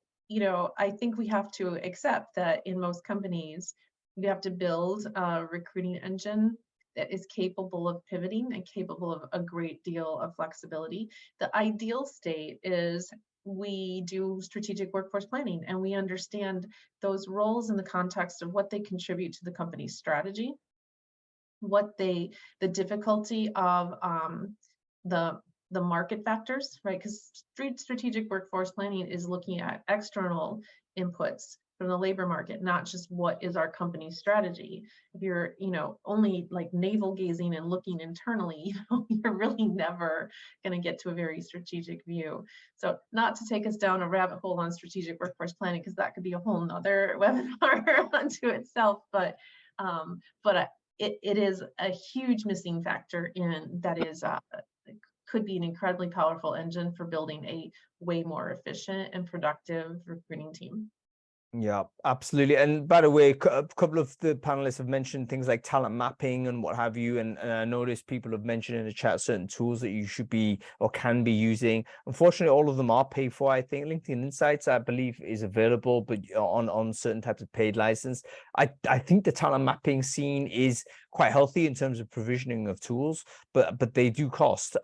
I think we have to accept that in most companies, we have to build a recruiting engine that is capable of pivoting and capable of a great deal of flexibility. The ideal state is we do strategic workforce planning and we understand those roles in the context of what they contribute to the company's strategy, the difficulty of the market factors, right? Because strategic workforce planning is looking at external inputs from the labor market, not just what is our company's strategy. If you're, only like navel gazing and looking internally, you're really never going to get to a very strategic view. So not to take us down a rabbit hole on strategic workforce planning, because that could be a whole nother webinar unto itself, but it is a huge missing factor that is could be an incredibly powerful engine for building a way more efficient and productive recruiting team. Yeah, absolutely. And by the way, a couple of the panelists have mentioned things like talent mapping and what have you. And I noticed people have mentioned in the chat certain tools that you should be or can be using. Unfortunately, all of them are paid for. I think LinkedIn Insights, I believe, is available, but on certain types of paid license. I think the talent mapping scene is quite healthy in terms of provisioning of tools, but they do cost.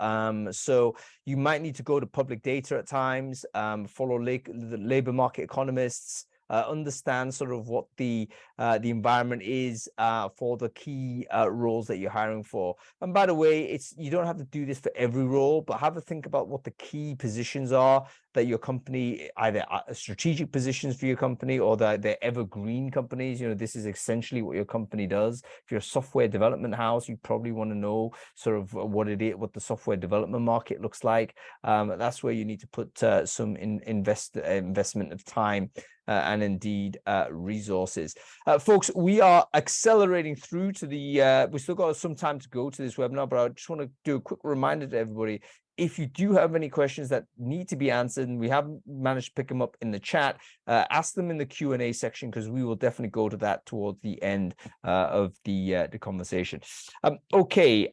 So you might need to go to public data at times, follow the labor market economists. Understand sort of what the environment is for the key roles that you're hiring for. And by the way, you don't have to do this for every role, but have a think about what the key positions are that your company, either strategic positions for your company or they're evergreen companies. You know, this is essentially what your company does. If you're a software development house, you probably want to know sort of what it is, what the software development market looks like. That's where you need to put some investment of time and indeed resources. Folks, we are accelerating through to the, we still got some time to go to this webinar, but I just want to do a quick reminder to everybody. If you do have any questions that need to be answered, and we haven't managed to pick them up in the chat, ask them in the Q&A section, because we will definitely go to that towards the end of the conversation. Okay.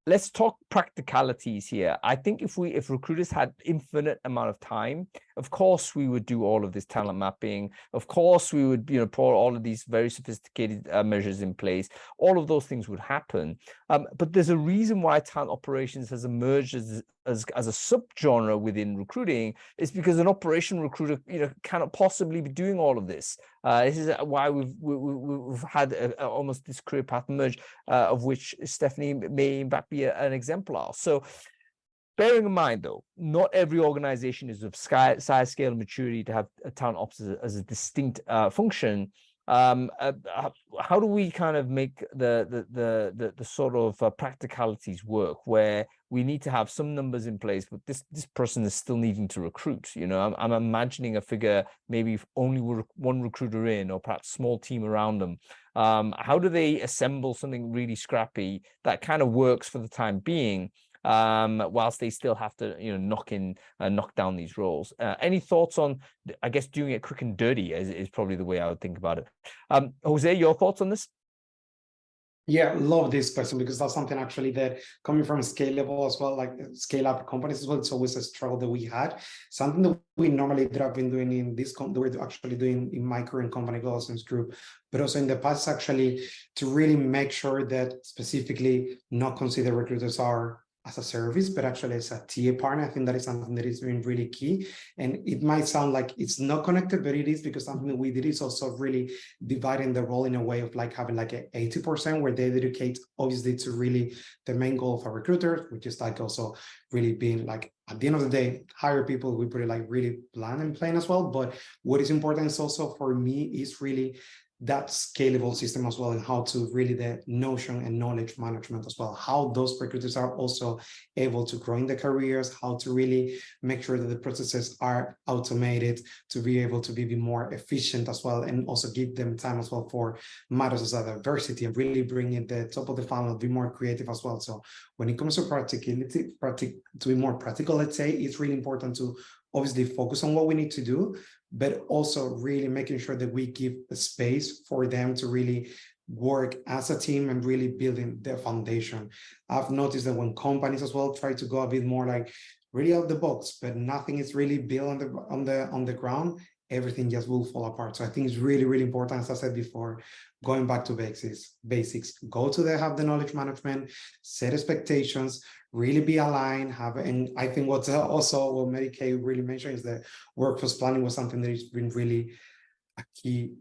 Let's talk practicalities here. I think if recruiters had infinite amount of time, of course we would do all of this talent mapping. Of course we would, pour all of these very sophisticated measures in place. All of those things would happen. But there's a reason why talent operations has emerged as a subgenre within recruiting. Is because an operation recruiter, cannot possibly be doing all of this. This is why we've had almost this career path merge, of which Stephanie may in fact be an exemplar. So, bearing in mind, though, not every organization is of size, scale, and maturity to have a talent ops as a distinct function. How do we kind of make the sort of practicalities work, where we need to have some numbers in place, but this person is still needing to recruit? I'm imagining a figure, maybe only one recruiter in, or perhaps small team around them. How do they assemble something really scrappy that kind of works for the time being, whilst they still have to, knock down these roles? Any thoughts on, I guess, doing it quick and dirty is probably the way I would think about it. Jose, your thoughts on this? Yeah, love this question, because that's something actually that coming from scalable as well, like scale up companies as well, it's always a struggle that we had. Something that we normally have been doing in this we're actually doing in my current company, Global Sales Group, but also in the past, actually, to really make sure that specifically not consider recruiters are as a service, but actually as a TA partner. I think that is something that is been really key. And it might sound like it's not connected, but it is, because something that we did is also really dividing the role in a way of like having like an 80% where they dedicate obviously to really the main goal of a recruiter, which is like also really being like, at the end of the day, hire people. We put it like really bland and plain as well. But what is important is also for me is really that scalable system as well, and how to really the notion and knowledge management as well, how those recruiters are also able to grow in their careers, how to really make sure that the processes are automated to be able to be more efficient as well, and also give them time as well for matters as a diversity, and really bring in the top of the funnel, be more creative as well. So when it comes to practicality, to be more practical, let's say, it's really important to obviously focus on what we need to do, but also really making sure that we give a space for them to really work as a team and really building their foundation. I've noticed that when companies as well try to go a bit more like really out of the box, but nothing is really built on the ground, everything just will fall apart. So I think it's really, really important, as I said before, going back to basics, have the knowledge management, set expectations, really be aligned, and I think what's also what Mary Kay really mentioned is that workforce planning was something that has been really a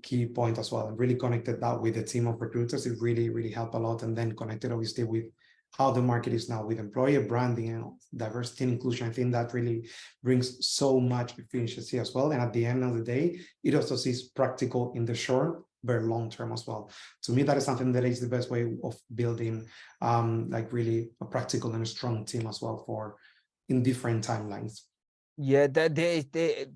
key point as well, and really connected that with the team of recruiters. It really, really helped a lot, and then connected obviously with how the market is now with employer branding and diversity and inclusion. I think that really brings so much efficiency as well. And at the end of the day, it also is practical in the short, but long term as well. To me, that is something that is the best way of building like really a practical and a strong team as well for in different timelines. Yeah,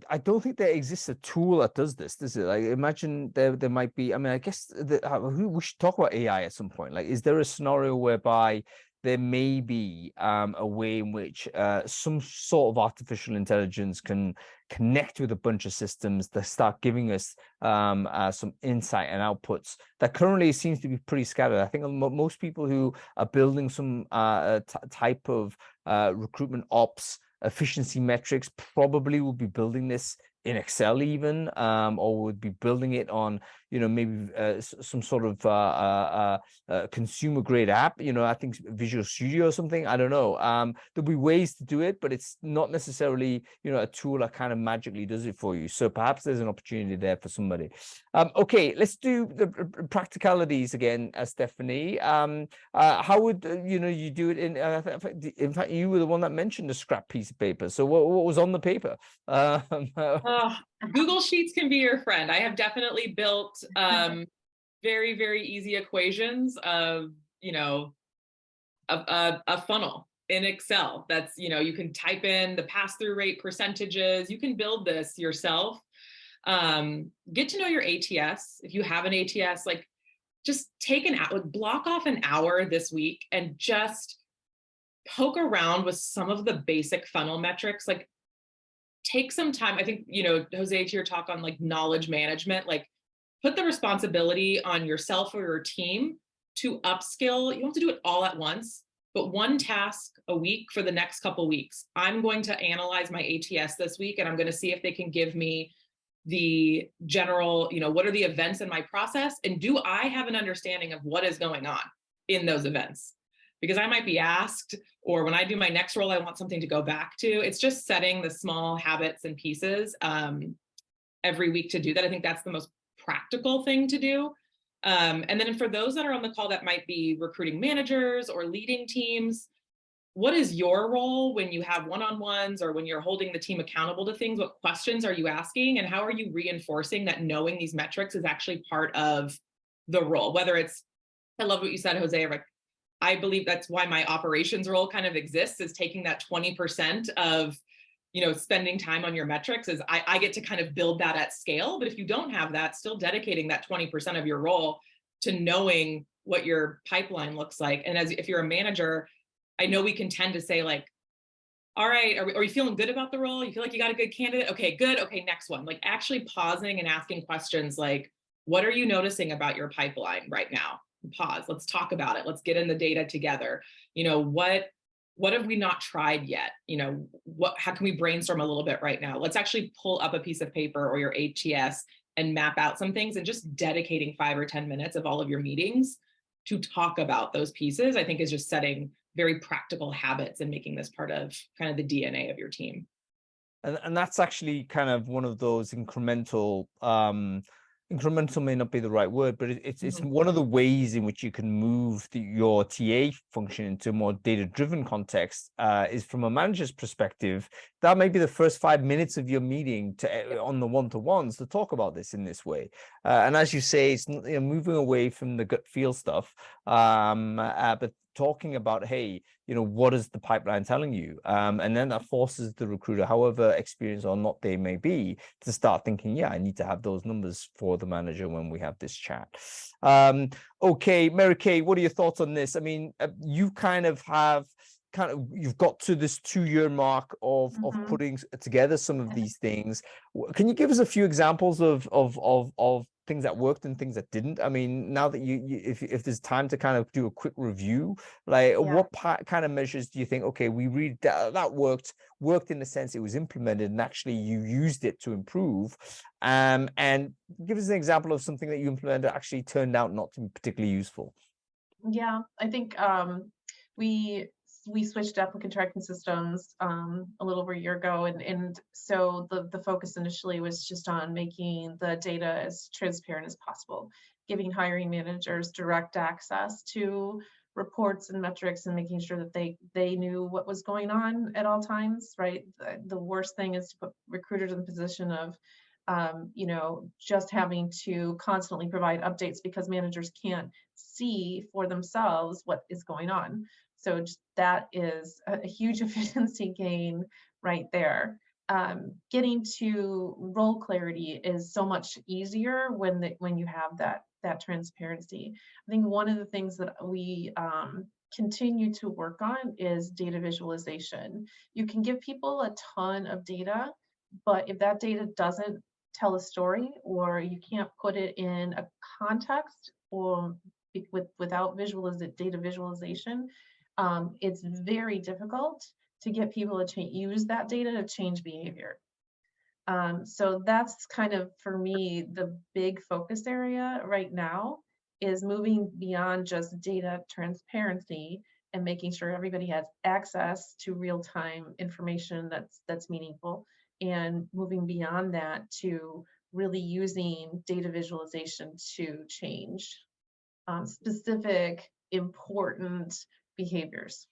I don't think there exists a tool that does this, does it? Like, imagine there might be, I mean, I guess we should talk about AI at some point. Like, is there a scenario whereby there may be a way in which some sort of artificial intelligence can connect with a bunch of systems that start giving us some insight and outputs that currently seems to be pretty scattered. I think most people who are building some type of recruitment ops efficiency metrics probably will be building this in Excel even, or would be building it on, maybe some sort of consumer grade app, I think Visual Studio or something. I don't know. There'll be ways to do it, but it's not necessarily, a tool that kind of magically does it for you. So perhaps there's an opportunity there for somebody. Okay, let's do the practicalities again, Stephanie. How would, you do it in fact, you were the one that mentioned the scrap piece of paper. So what was on the paper? Google Sheets can be your friend. I have definitely built very, very easy equations of, a funnel in Excel. That's, you can type in the pass-through rate percentages. You can build this yourself. Get to know your ATS. If you have an ATS, like just take an hour, block off an hour this week and just poke around with some of the basic funnel metrics. Like take some time. I think, Jose, to your talk on like knowledge management, like put the responsibility on yourself or your team to upskill. You don't have to do it all at once, but one task a week for the next couple weeks. I'm going to analyze my ATS this week, and I'm going to see if they can give me the general, what are the events in my process? And do I have an understanding of what is going on in those events? Because I might be asked, or when I do my next role, I want something to go back to. It's just setting the small habits and pieces every week to do that. I think that's the most practical thing to do. And then for those that are on the call that might be recruiting managers or leading teams, what is your role when you have one-on-ones or when you're holding the team accountable to things? What questions are you asking? And how are you reinforcing that knowing these metrics is actually part of the role? Whether it's, I love what you said, Jose, like, I believe that's why my operations role kind of exists, is taking that 20% of, spending time on your metrics, is I get to kind of build that at scale. But if you don't have that, still dedicating that 20% of your role to knowing what your pipeline looks like. And if you're a manager, I know we can tend to say like, all right, are you feeling good about the role? You feel like you got a good candidate? Okay, good. Okay, next one. Like actually pausing and asking questions like, what are you noticing about your pipeline right now? Pause. Let's talk about it. Let's get in the data together. What have we not tried yet? How can we brainstorm a little bit right now? Let's actually pull up a piece of paper or your ATS and map out some things, and just dedicating 5 or 10 minutes of all of your meetings to talk about those pieces, I think is just setting very practical habits and making this part of kind of the DNA of your team. And that's actually kind of one of those incremental may not be the right word, but it's one of the ways in which you can move your TA function into a more data-driven context, is from a manager's perspective. That may be the first 5 minutes of your meeting on the one-to-ones to talk about this in this way. And as you say, it's moving away from the gut feel stuff, but talking about, hey, what is the pipeline telling you? And then that forces the recruiter, however experienced or not they may be, to start thinking, yeah, I need to have those numbers for the manager when we have this chat. Okay, Mary Kay, what are your thoughts on this? I mean, you you've got to this 2-year mark of putting together some of these things. Can you give us a few examples of things that worked and things that didn't? I mean, now that if there's time to kind of do a quick review, like what kind of measures do you think, okay, we read that worked in the sense it was implemented and actually you used it to improve, and give us an example of something that you implemented that actually turned out not to be particularly useful. Yeah, I think we switched applicant tracking systems a little over a year ago, and so the focus initially was just on making the data as transparent as possible, giving hiring managers direct access to reports and metrics, and making sure that they knew what was going on at all times, right? The worst thing is to put recruiters in the position of just having to constantly provide updates because managers can't see for themselves what is going on. So that is a huge efficiency gain right there. Getting to role clarity is so much easier when you have that transparency. I think one of the things that we continue to work on is data visualization. You can give people a ton of data, but if that data doesn't tell a story, or you can't put it in a context, or without data visualization, it's very difficult to get people to use that data to change behavior. So that's kind of, for me, the big focus area right now, is moving beyond just data transparency and making sure everybody has access to real-time information that's meaningful, and moving beyond that to really using data visualization to change specific important behaviors.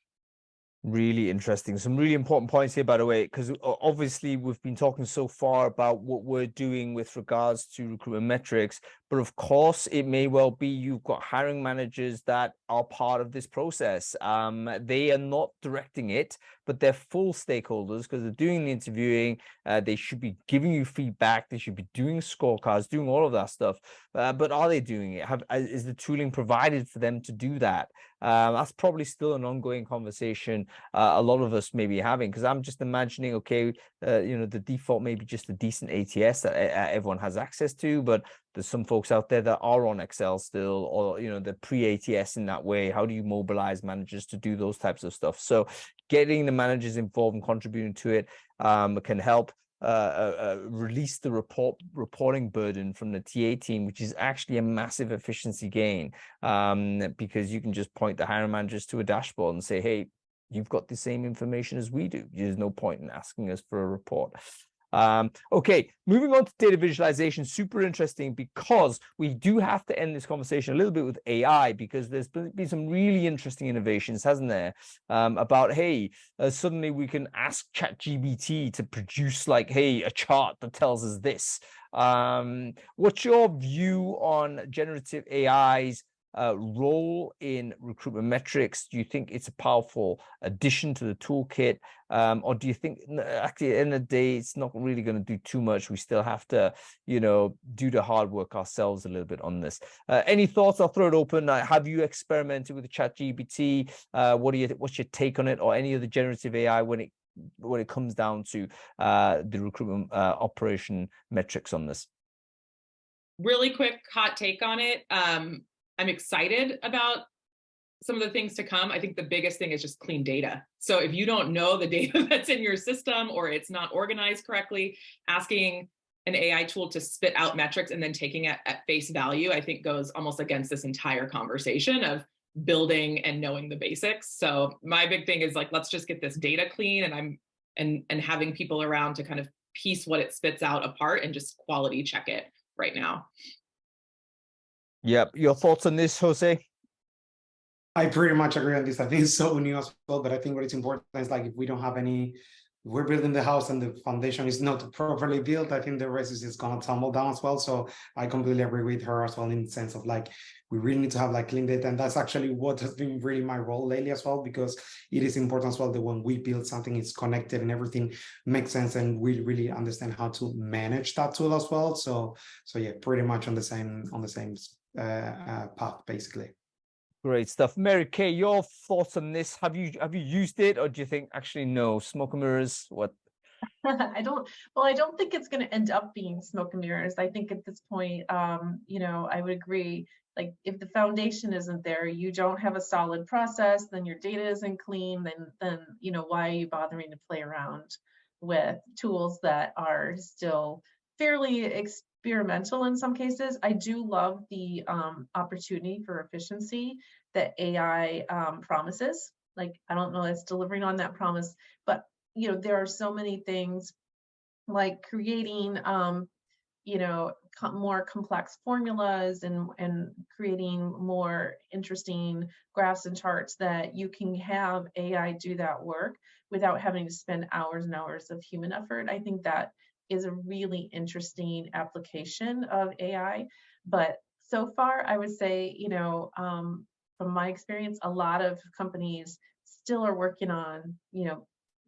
Really interesting. Some really important points here, by the way, because obviously we've been talking so far about what we're doing with regards to recruitment metrics, but of course it may well be you've got hiring managers that are part of this process. They are not directing it, but they're full stakeholders because they're doing the interviewing. They should be giving you feedback. They should be doing scorecards, doing all of that stuff. But are they doing it? Is the tooling provided for them to do that? That's probably still an ongoing conversation a lot of us may be having, because I'm just imagining, okay, the default may be just a decent ATS that everyone has access to, but there's some folks out there that are on Excel still, or the pre-ATS in that way. How do you mobilize managers to do those types of stuff? So getting the managers involved and contributing to it can help release the reporting burden from the TA team, which is actually a massive efficiency gain, because you can just point the hiring managers to a dashboard and say, hey, you've got the same information as we do. There's no point in asking us for a report. Okay, moving on to data visualization, super interesting, because we do have to end this conversation a little bit with AI, because there's been some really interesting innovations, hasn't there? About, hey, suddenly we can ask ChatGPT to produce, like, hey, a chart that tells us this. What's your view on generative AI's role in recruitment metrics? Do you think it's a powerful addition to the toolkit, or do you think actually at the end of the day it's not really going to do too much? We still have to do the hard work ourselves a little bit on this. Any thoughts? I'll throw it open. Have you experimented with the ChatGPT? What's your take on it, or any of the generative AI when it comes down to the recruitment operation metrics on this? Really quick hot take on it. I'm excited about some of the things to come. I think the biggest thing is just clean data. So if you don't know the data that's in your system, or it's not organized correctly, asking an AI tool to spit out metrics and then taking it at face value, I think goes almost against this entire conversation of building and knowing the basics. So my big thing is, like, let's just get this data clean, and having people around to kind of piece what it spits out apart and just quality check it right now. Yep. Your thoughts on this, Jose? I pretty much agree on this. I think it's so new as well, but I think what is important is, like, if we don't have we're building the house and the foundation is not properly built, I think the rest is just gonna tumble down as well. So I completely agree with her as well, in the sense of, like, we really need to have, like, clean data. And that's actually what has been really my role lately as well, because it is important as well that when we build something, it's connected and everything makes sense, and we really understand how to manage that tool as well. So yeah, pretty much on the same path, basically. Great stuff. Mary Kay, your thoughts on this? Have you used it, or do you think actually no, smoke and mirrors? What? I don't think it's going to end up being smoke and mirrors. I think at this point, I would agree. Like, if the foundation isn't there, you don't have a solid process, then your data isn't clean, then why are you bothering to play around with tools that are still fairly experimental in some cases? I do love the opportunity for efficiency that AI promises. Like, I don't know, it's delivering on that promise, but there are so many things, like creating more complex formulas and creating more interesting graphs and charts, that you can have AI do that work without having to spend hours and hours of human effort. I think that is a really interesting application of AI. But so far, I would say, from my experience, a lot of companies still are working on,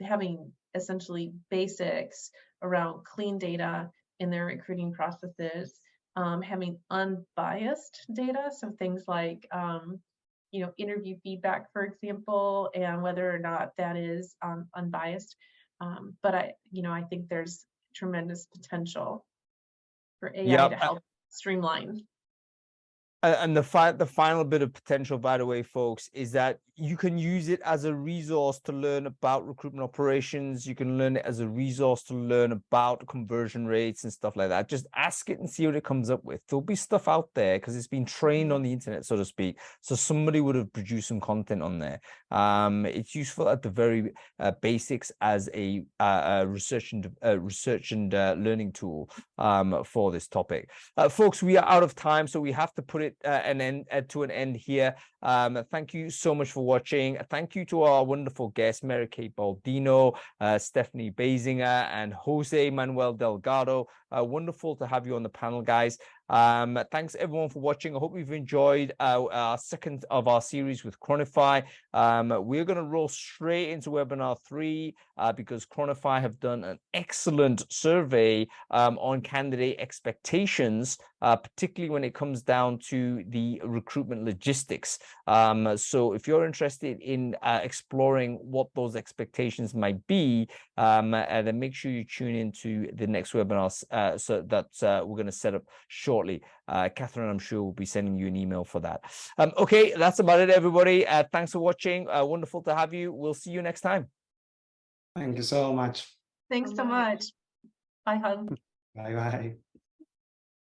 having essentially basics around clean data in their recruiting processes, having unbiased data. So things like, interview feedback, for example, and whether or not that is unbiased. But I think there's tremendous potential for AI to help streamline. And the final bit of potential, by the way, folks, is that you can use it as a resource to learn about recruitment operations. You can learn it as a resource to learn about conversion rates and stuff like that. Just ask it and see what it comes up with. There'll be stuff out there because it's been trained on the internet, so to speak. So somebody would have produced some content on there. It's useful at the very basics as a research and learning tool for this topic. Folks, we are out of time, so we have to put it an end here. Thank you so much for watching. Thank you to our wonderful guests, Mary Kay Baldino, Stephanie Baysinger, and Jose Manuel Delgado. Wonderful to have you on the panel, guys. Thanks everyone for watching. I hope you've enjoyed our second of our series with Chronify. We're going to roll straight into webinar 3 because Chronify have done an excellent survey on candidate expectations, particularly when it comes down to the recruitment logistics. So if you're interested in exploring what those expectations might be, then make sure you tune into the next webinar so that we're going to set up shortly. Catherine, I'm sure, will be sending you an email for that. Okay, that's about it, everybody. Thanks for watching. Wonderful to have you. We'll see you next time. Thank you so much. Thanks so much. Bye, hon. Bye-bye.